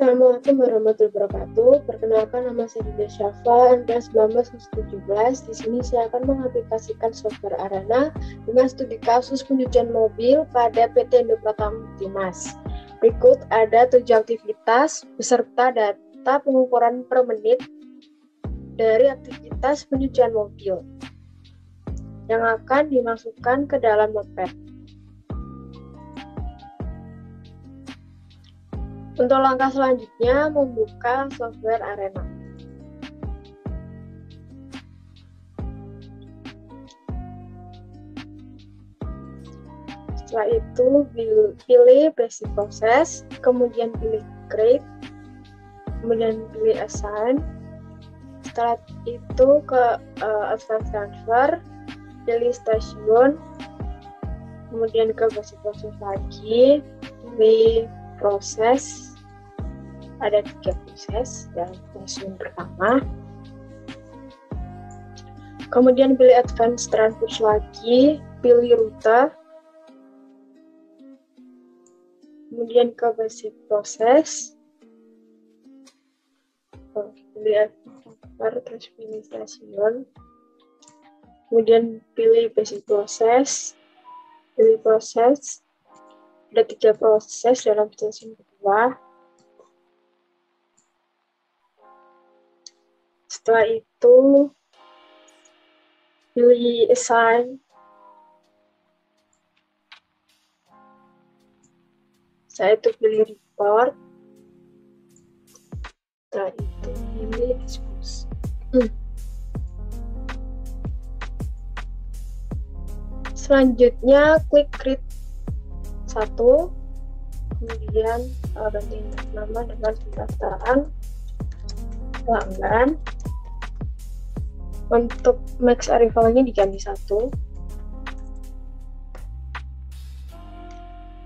Assalamualaikum warahmatullahi wabarakatuh. Perkenalkan, nama saya Dinda Syafa, NPM 1917. Di sini saya akan mengaplikasikan software Arena dengan studi kasus pencucian mobil pada PT Indo Pratama Multimas. Berikut ada 7 aktivitas beserta data pengukuran per menit dari aktivitas pencucian mobil yang akan dimasukkan ke dalam notepad. Untuk langkah selanjutnya, membuka software Arena. Setelah itu, pilih Basic Process, kemudian pilih Create, kemudian pilih Assign. Setelah itu ke Advanced Transfer, pilih Station, kemudian ke Basic Process lagi, pilih proses. Ada 3 proses dalam stasiun pertama. Kemudian pilih Advanced Transfer lagi, pilih rute, kemudian ke Basic Process, pilih Transfer, terus pilih stasiun, kemudian pilih Basic Process, pilih proses. Ada 3 proses dalam stasiun kedua. Setelah itu, pilih Assign. Setelah itu pilih Report. Setelah itu pilih Expose. Selanjutnya, klik Create 1, kemudian ganti nama dengan pendaftaran pelanggan. Untuk max arrival-nya diganti 1.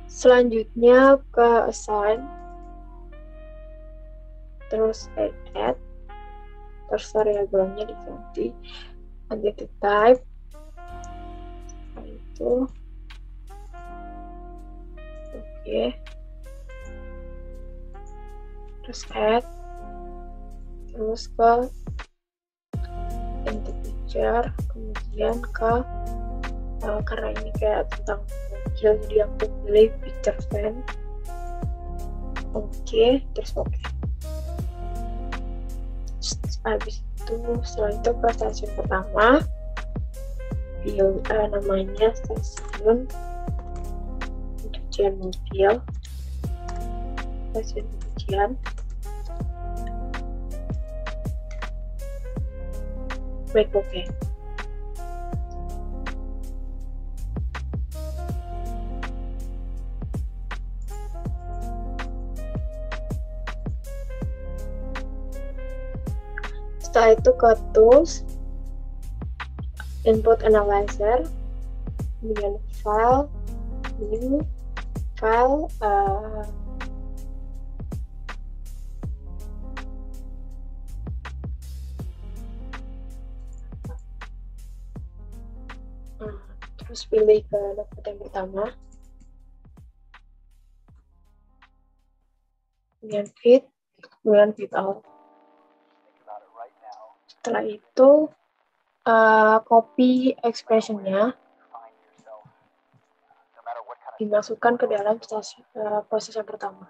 Selanjutnya ke Assign, terus add, terus variabelnya diganti identity type. Setelah itu oke, terus add, terus ke identity picture, kemudian ke karena ini kayak tentang mobil, jadi aku pilih picture fan. Oke, terus oke. Habis itu, setelah itu ke stasiun pertama, pilih namanya stasiun pencucian mobil, stasiun pencucian. Baik, oke. Setelah itu ke Tools, Input Analyzer, kemudian File, New, File, terus pilih ke notepad yang pertama, kemudian Fit, kemudian Fit All. Setelah itu copy expression-nya dimasukkan ke dalam proses yang pertama.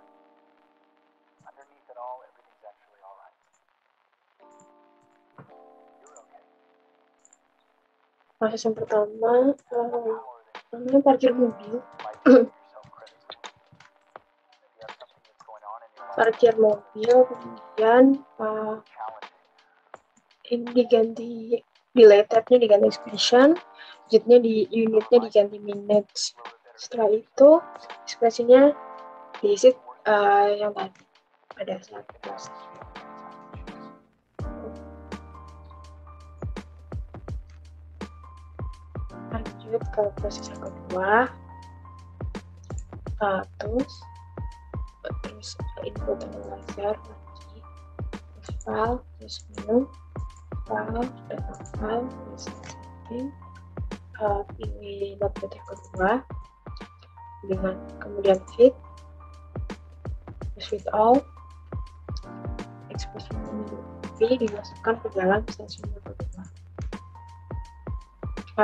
Proses yang pertama namanya parkir mobil. Parkir mobil, kemudian ini diganti delay tab-nya diganti expression, unitnya diganti minutes. Setelah itu ekspresinya diisi yang tadi pada saat proses. Lanjut ke proses yang kedua, terus input analyzer lagi, terus file, terus menu, file, data file, terus setting, pilih notepad yang kedua, dengan kemudian fit, terus fit all, expression ini dimasukkan ke dalam stasiun yang kedua.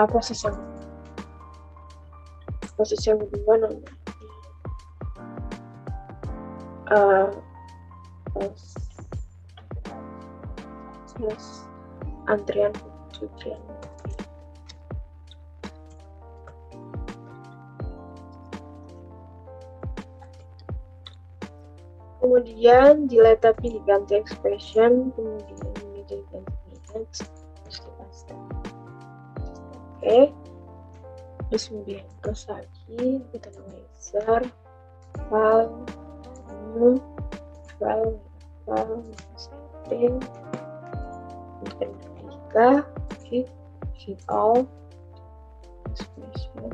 Proses yang kedua namanya proses antrian pencucian mobil. Kemudian delete tapi diganti expression, kemudian ini diganti next, terus kita start. Oke. Terus kemudian terus lagi kita laser file new file setting dan ketiga shift all expression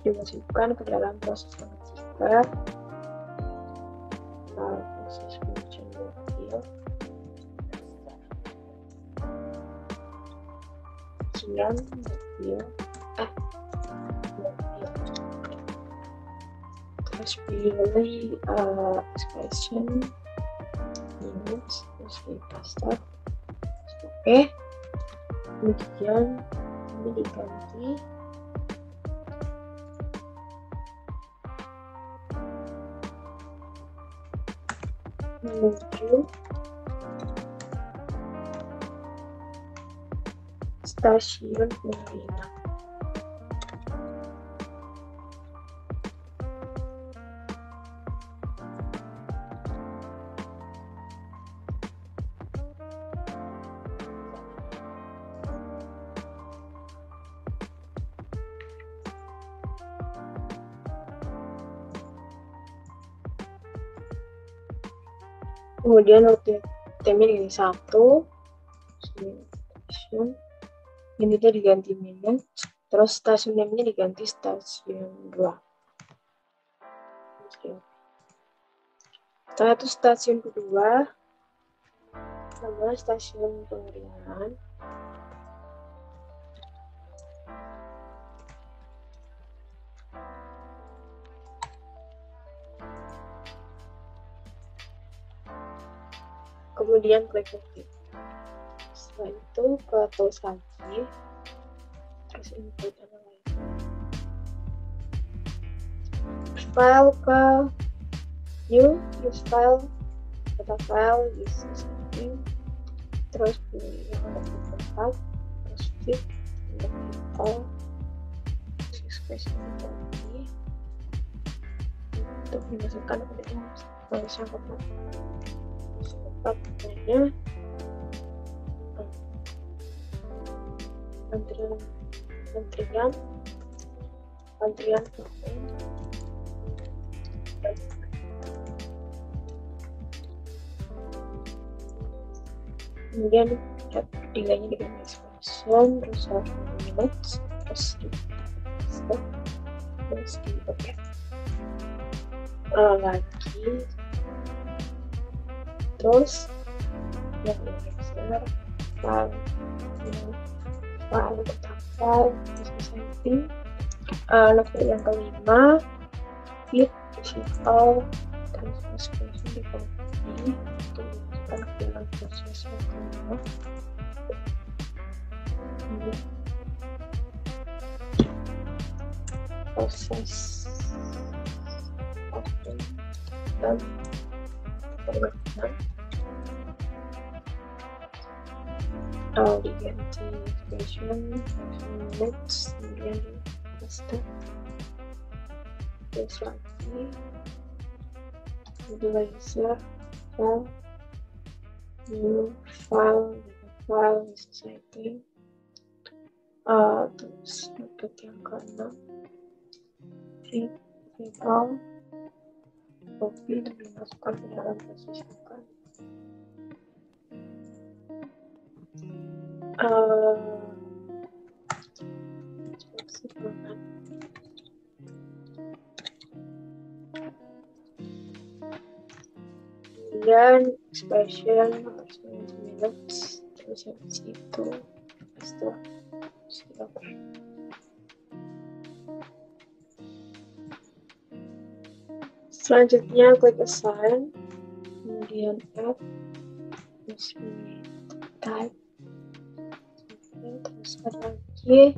dimasukkan ke dalam proses yang ketiga, proses pencucian mobil. Mobil terus pilih expression minutes terus kita start. Oke, kemudian ini diganti menuju stasiun pengiriman. Kemudian waktu temanya jadi 1, minutnya diganti minute, terus stasiun name-nya diganti stasiun 2. Setelah itu stasiun kedua nama stasiun pengiriman. Kemudian klik OK. Setelah itu ke tools lagi, terus input analyzer. File ke new, use file, data file, use setting, terus pilih yang ada di tempat, terus fit, all, terus expression ini untuk dimasukkan ke dalam proses yang keempat. Pertanyaannya antrian kemudian tinggalnya dengan expression terus minutes terus di stop terus di oke lagi terus yang besar file terus setting. Level yang kelima fit all terus expression di copy untuk dimasukkan ke dalam proses yang kelima. Proses dan pengertian diganti expression minutes kemudian step terus lagi laser file new file setting terus method yang ke-6 fit all copy dan dimasukkan ke dalam proses yang ke-6. Kemudian expression minutes terus habis itu setelah selanjutnya klik assign kemudian add, terus type, terus add lagi,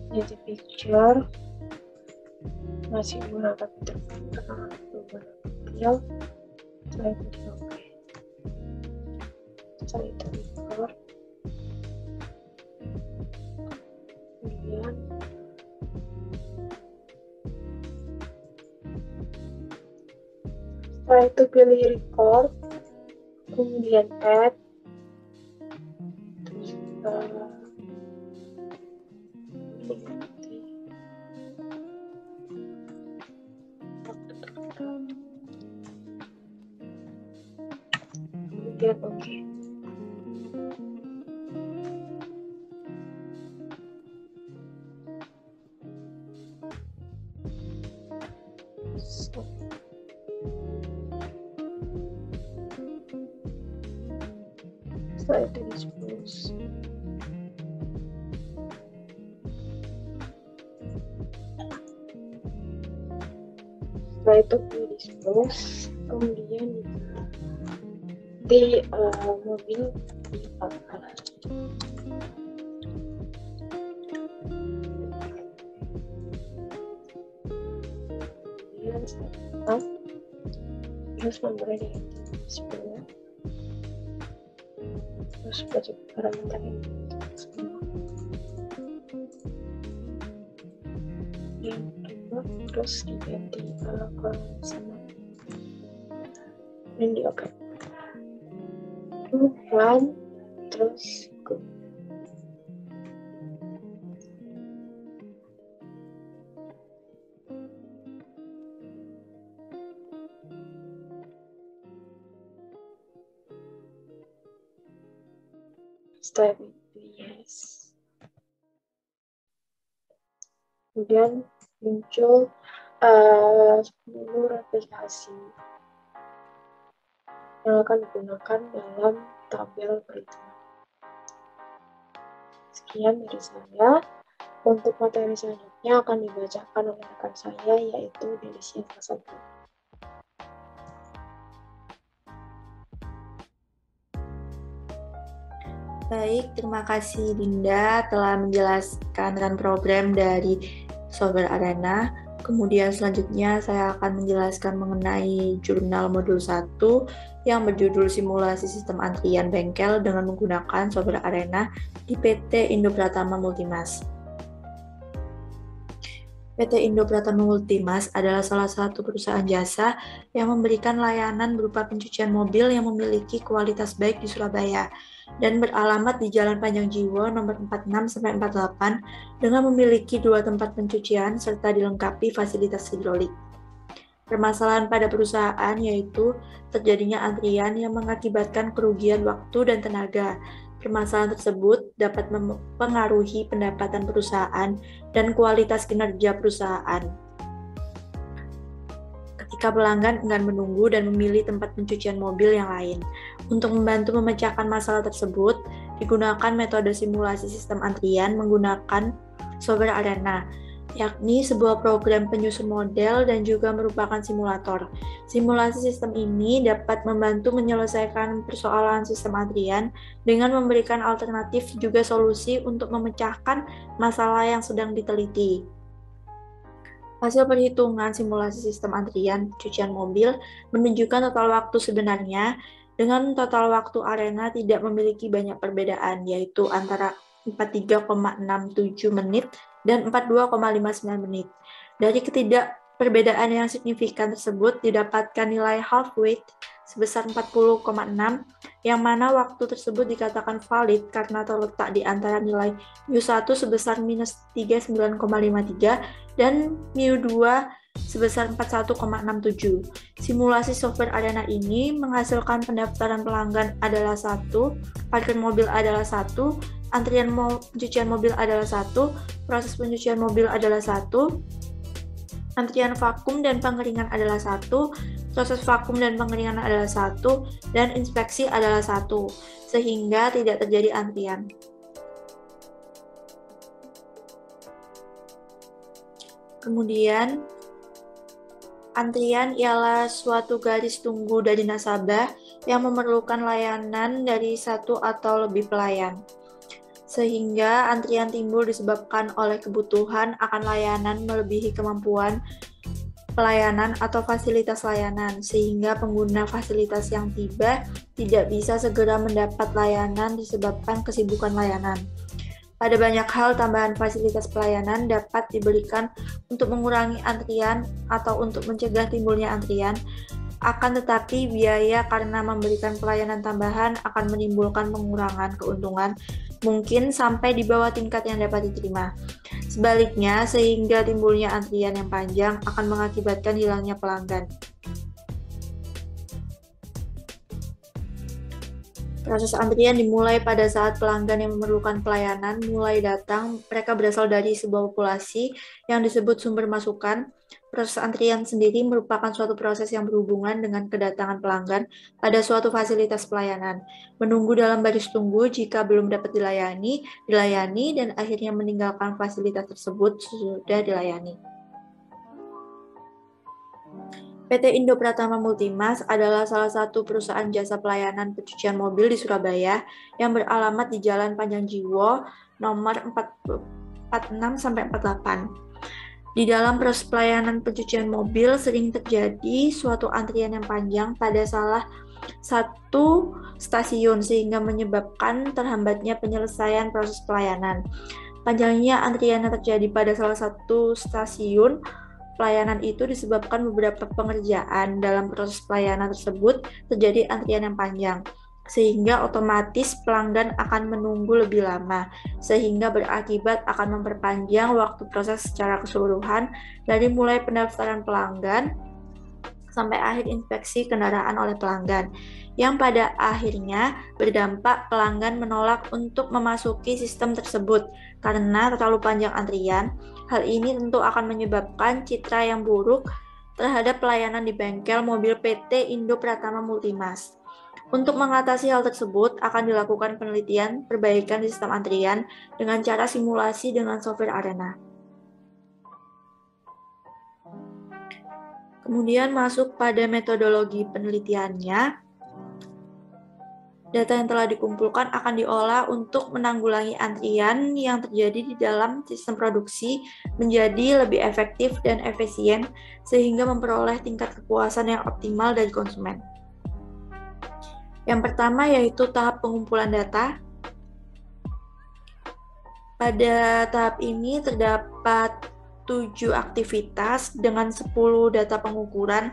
jadi picture, masih menggunakan fitur video, setelah itu di oke, setelah itu record, kemudian setelah itu pilih record, kemudian add, terus kemudian oke. Setelah itu dispose. Setelah itu dispose, kemudian di mobil dibakar. Kemudian setelah terus nomornya diganti 10, terus baju parameter ini semua yang kedua, terus diganti ke sama dan di oke. Run, terus go. Setelah itu yes. Kemudian muncul 10 replikasi yang akan digunakan dalam tabel perhitungan. Sekian dari saya. Untuk materi selanjutnya akan dibacakan oleh rekan saya, yaitu Delicia Prasetya. Baik, terima kasih Dinda telah menjelaskan run program dari Software Arena. Kemudian selanjutnya saya akan menjelaskan mengenai jurnal modul 1 yang berjudul Simulasi Sistem Antrian Bengkel dengan menggunakan Software Arena di PT Indo Pratama Multimas. PT Indo Pratama Multimas adalah salah satu perusahaan jasa yang memberikan layanan berupa pencucian mobil yang memiliki kualitas baik di Surabaya dan beralamat di Jalan Panjang Jiwo nomor 46-48 dengan memiliki 2 tempat pencucian serta dilengkapi fasilitas hidrolik. Permasalahan pada perusahaan yaitu terjadinya antrian yang mengakibatkan kerugian waktu dan tenaga. Permasalahan tersebut dapat mempengaruhi pendapatan perusahaan dan kualitas kinerja perusahaan. Ketika pelanggan enggan menunggu dan memilih tempat pencucian mobil yang lain. Untuk membantu memecahkan masalah tersebut, digunakan metode simulasi sistem antrian menggunakan Software Arena, yakni sebuah program penyusun model dan juga merupakan simulator. Simulasi sistem ini dapat membantu menyelesaikan persoalan sistem antrian dengan memberikan alternatif juga solusi untuk memecahkan masalah yang sedang diteliti. Hasil perhitungan simulasi sistem antrian pencucian mobil menunjukkan total waktu sebenarnya dengan total waktu Arena tidak memiliki banyak perbedaan, yaitu antara 43,67 menit dan 42,59 menit. Dari ketidakperbedaan yang signifikan tersebut didapatkan nilai half weight sebesar 40,6, yang mana waktu tersebut dikatakan valid karena terletak di antara nilai mu1 sebesar minus 39,53 dan mu2 sebesar 41,67. Simulasi Software Arena ini menghasilkan pendaftaran pelanggan adalah 1, parkir mobil adalah 1, antrian pencucian mobil adalah 1, proses pencucian mobil adalah 1, antrian vakum dan pengeringan adalah 1, proses vakum dan pengeringan adalah 1, dan inspeksi adalah 1, sehingga tidak terjadi antrian. Kemudian, antrian ialah suatu garis tunggu dari nasabah yang memerlukan layanan dari satu atau lebih pelayan. Sehingga antrian timbul disebabkan oleh kebutuhan akan layanan melebihi kemampuan pelayanan atau fasilitas layanan, sehingga pengguna fasilitas yang tiba tidak bisa segera mendapat layanan disebabkan kesibukan layanan. Pada banyak hal, tambahan fasilitas pelayanan dapat diberikan untuk mengurangi antrian atau untuk mencegah timbulnya antrian. Akan tetapi, biaya karena memberikan pelayanan tambahan akan menimbulkan pengurangan keuntungan, mungkin sampai di bawah tingkat yang dapat diterima. Sebaliknya, sehingga timbulnya antrian yang panjang akan mengakibatkan hilangnya pelanggan. Proses antrian dimulai pada saat pelanggan yang memerlukan pelayanan mulai datang. Mereka berasal dari sebuah populasi yang disebut sumber masukan. Proses antrian sendiri merupakan suatu proses yang berhubungan dengan kedatangan pelanggan pada suatu fasilitas pelayanan. Menunggu dalam baris tunggu jika belum dapat dilayani, dan akhirnya meninggalkan fasilitas tersebut sudah dilayani. PT Indo Pratama Multimas adalah salah satu perusahaan jasa pelayanan pencucian mobil di Surabaya yang beralamat di Jalan Panjang Jiwo nomor 46-48. Di dalam proses pelayanan pencucian mobil sering terjadi suatu antrian yang panjang pada salah satu stasiun sehingga menyebabkan terhambatnya penyelesaian proses pelayanan. Panjangnya antrian yang terjadi pada salah satu stasiun pelayanan itu disebabkan beberapa pengerjaan. Dalam proses pelayanan tersebut terjadi antrian yang panjang, sehingga otomatis pelanggan akan menunggu lebih lama, sehingga berakibat akan memperpanjang waktu proses secara keseluruhan dari mulai pendaftaran pelanggan sampai akhir inspeksi kendaraan oleh pelanggan, yang pada akhirnya berdampak pelanggan menolak untuk memasuki sistem tersebut karena terlalu panjang antrian. Hal ini tentu akan menyebabkan citra yang buruk terhadap pelayanan di bengkel mobil PT Indo Pratama Multimas. Untuk mengatasi hal tersebut, akan dilakukan penelitian perbaikan sistem antrian dengan cara simulasi dengan software Arena. Kemudian masuk pada metodologi penelitiannya. Data yang telah dikumpulkan akan diolah untuk menanggulangi antrian yang terjadi di dalam sistem produksi menjadi lebih efektif dan efisien sehingga memperoleh tingkat kepuasan yang optimal dari konsumen. Yang pertama yaitu tahap pengumpulan data. Pada tahap ini terdapat 7 aktivitas dengan 10 data pengukuran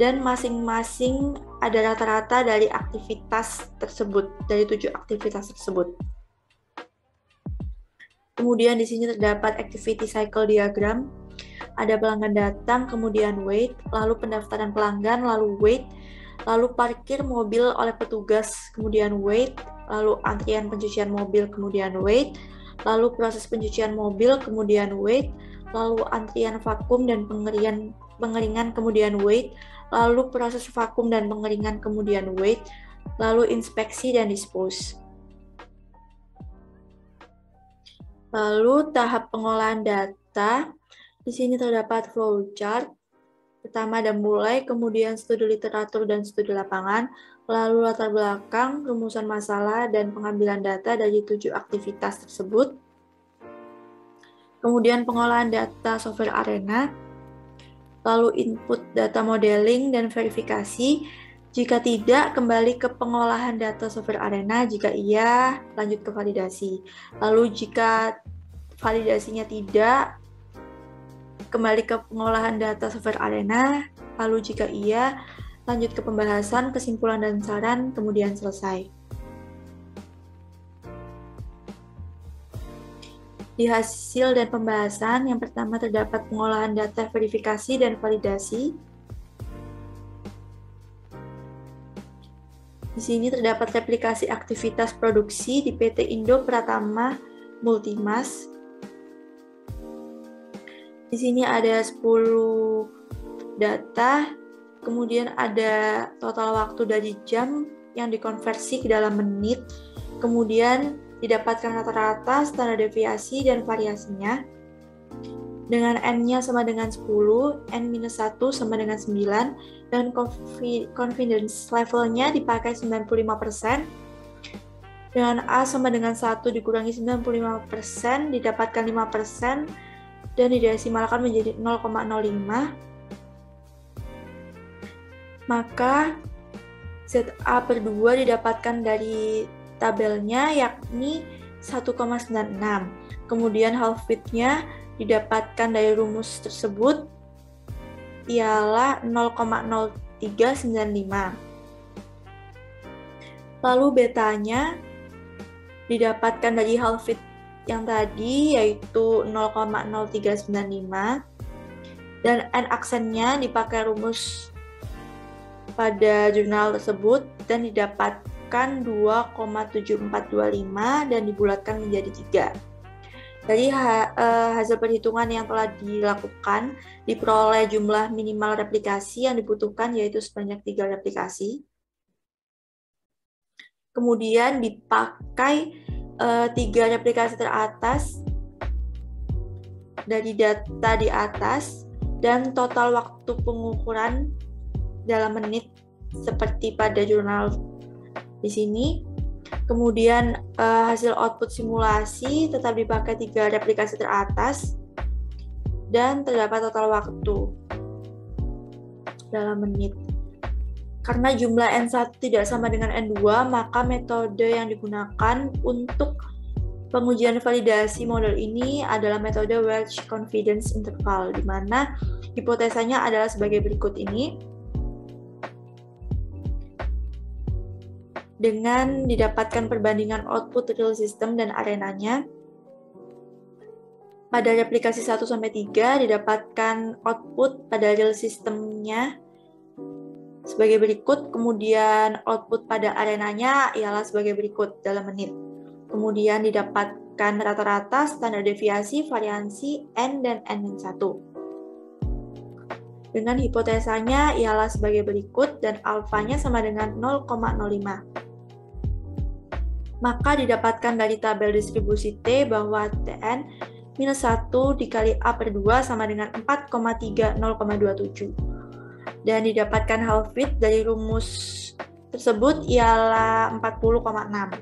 dan masing-masing ada rata-rata dari aktivitas tersebut, dari 7 aktivitas tersebut. Kemudian di sini terdapat activity cycle diagram. Ada pelanggan datang, kemudian wait, lalu pendaftaran pelanggan, lalu wait, lalu parkir mobil oleh petugas, kemudian wait, lalu antrian pencucian mobil, kemudian wait, lalu proses pencucian mobil, kemudian wait, lalu antrian vakum dan pengeringan, kemudian wait, lalu proses vakum dan pengeringan, kemudian wait, lalu inspeksi dan dispose. Lalu tahap pengolahan data, di sini terdapat flowchart. Pertama ada mulai, kemudian studi literatur dan studi lapangan, lalu latar belakang, rumusan masalah, dan pengambilan data dari 7 aktivitas tersebut. Kemudian pengolahan data software Arena, lalu input data modeling dan verifikasi. Jika tidak, kembali ke pengolahan data software Arena. Jika iya, lanjut ke validasi. Lalu jika validasinya tidak, kembali ke pengolahan data software Arena, lalu jika iya, lanjut ke pembahasan, kesimpulan dan saran, kemudian selesai. Di hasil dan pembahasan, yang pertama terdapat pengolahan data verifikasi dan validasi. Di sini terdapat replikasi aktivitas produksi di PT Indo Pratama Multimas. Di sini ada 10 data, kemudian ada total waktu dari jam yang dikonversi ke dalam menit, kemudian didapatkan rata-rata, standar deviasi, dan variasinya. dengan N-nya sama dengan 10, N-1 sama dengan 9, dan confidence levelnya dipakai 95%, dengan A sama dengan 1 dikurangi 95%, didapatkan 5%, dan didesimalkan menjadi 0,05, maka ZA/2 didapatkan dari tabelnya yakni 1,96. Kemudian half width-nya didapatkan dari rumus tersebut ialah 0,0395. Lalu betanya didapatkan dari half width yang tadi yaitu 0,0395, dan N aksennya dipakai rumus pada jurnal tersebut dan didapatkan 2,7425 dan dibulatkan menjadi 3. Dari hasil perhitungan yang telah dilakukan, diperoleh jumlah minimal replikasi yang dibutuhkan yaitu sebanyak 3 replikasi. Kemudian dipakai 3 replikasi teratas dari data di atas dan total waktu pengukuran dalam menit seperti pada jurnal di sini. Kemudian hasil output simulasi tetap dipakai 3 replikasi teratas dan terdapat total waktu dalam menit. Karena jumlah N1 tidak sama dengan N2, maka metode yang digunakan untuk pengujian validasi model ini adalah metode Wedge Confidence Interval, di mana hipotesanya adalah sebagai berikut ini. Dengan didapatkan perbandingan output real system dan arenanya, pada replikasi 1-3 didapatkan output pada real systemnya sebagai berikut, kemudian output pada arenanya ialah sebagai berikut dalam menit. Kemudian didapatkan rata-rata, standar deviasi, variansi, N dan N-1. Dengan hipotesanya ialah sebagai berikut dan alfanya sama dengan 0,05. Maka didapatkan dari tabel distribusi T bahwa Tn minus 1 dikali A/2 sama dengan 4,30,27. Dan didapatkan half width dari rumus tersebut ialah 40,6.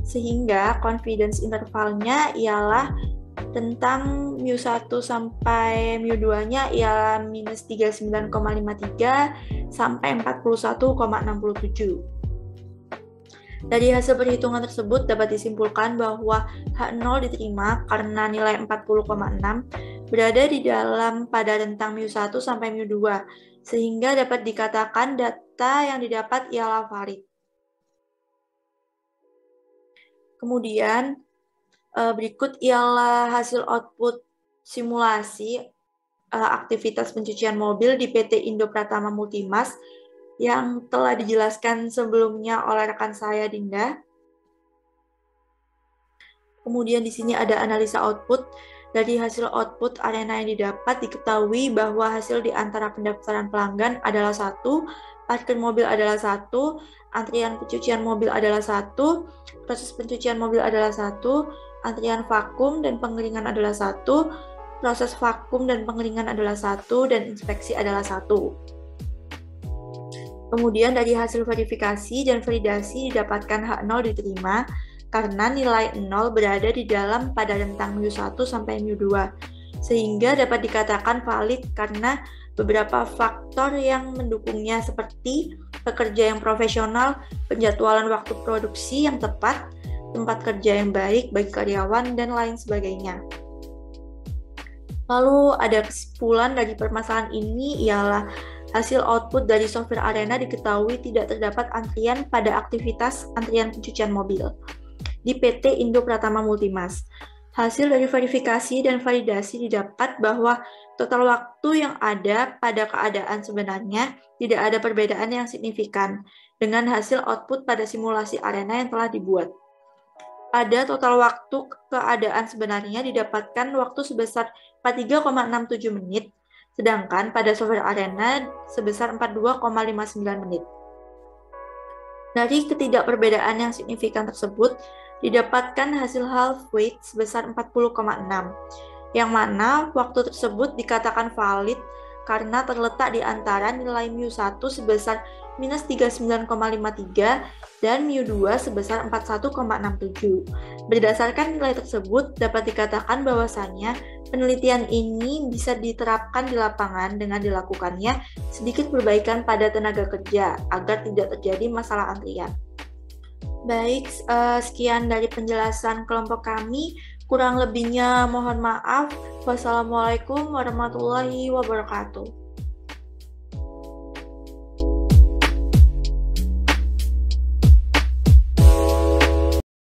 Sehingga confidence intervalnya ialah tentang mu1 sampai mu2-nya ialah minus 39,53 sampai 41,67. Dari hasil perhitungan tersebut dapat disimpulkan bahwa H0 diterima karena nilai 40,6 berada di dalam pada rentang mu1 sampai mu2, sehingga dapat dikatakan data yang didapat ialah valid. Kemudian berikut ialah hasil output simulasi aktivitas pencucian mobil di PT Indo Pratama Multimas yang telah dijelaskan sebelumnya oleh rekan saya Dinda. Kemudian di sini ada analisa output. Dari hasil output arena yang didapat diketahui bahwa hasil di antara pendaftaran pelanggan adalah 1, parkir mobil adalah 1, antrian pencucian mobil adalah 1, proses pencucian mobil adalah 1, antrian vakum dan pengeringan adalah 1, proses vakum dan pengeringan adalah 1, dan inspeksi adalah 1. Kemudian dari hasil verifikasi dan validasi didapatkan H0 diterima karena nilai 0 berada di dalam pada rentang mu1 sampai mu2, sehingga dapat dikatakan valid karena beberapa faktor yang mendukungnya seperti pekerja yang profesional, penjadwalan waktu produksi yang tepat, tempat kerja yang baik bagi karyawan, dan lain sebagainya. Lalu ada kesimpulan dari permasalahan ini ialah hasil output dari software arena diketahui tidak terdapat antrian pada aktivitas antrian pencucian mobil di PT Indo Pratama Multimas. Hasil dari verifikasi dan validasi didapat bahwa total waktu yang ada pada keadaan sebenarnya tidak ada perbedaan yang signifikan dengan hasil output pada simulasi arena yang telah dibuat. Pada total waktu keadaan sebenarnya didapatkan waktu sebesar 43,67 menit, sedangkan pada software arena sebesar 42,59 menit. Dari ketidakperbedaan yang signifikan tersebut, didapatkan hasil half weight sebesar 40,6. yang mana waktu tersebut dikatakan valid karena terletak di antara nilai mu1 sebesar minus 39,53 dan mu2 sebesar 41,67. Berdasarkan nilai tersebut, dapat dikatakan bahwasannya penelitian ini bisa diterapkan di lapangan dengan dilakukannya sedikit perbaikan pada tenaga kerja agar tidak terjadi masalah antrian. Baik, sekian dari penjelasan kelompok kami. Kurang lebihnya mohon maaf. Wassalamualaikum warahmatullahi wabarakatuh.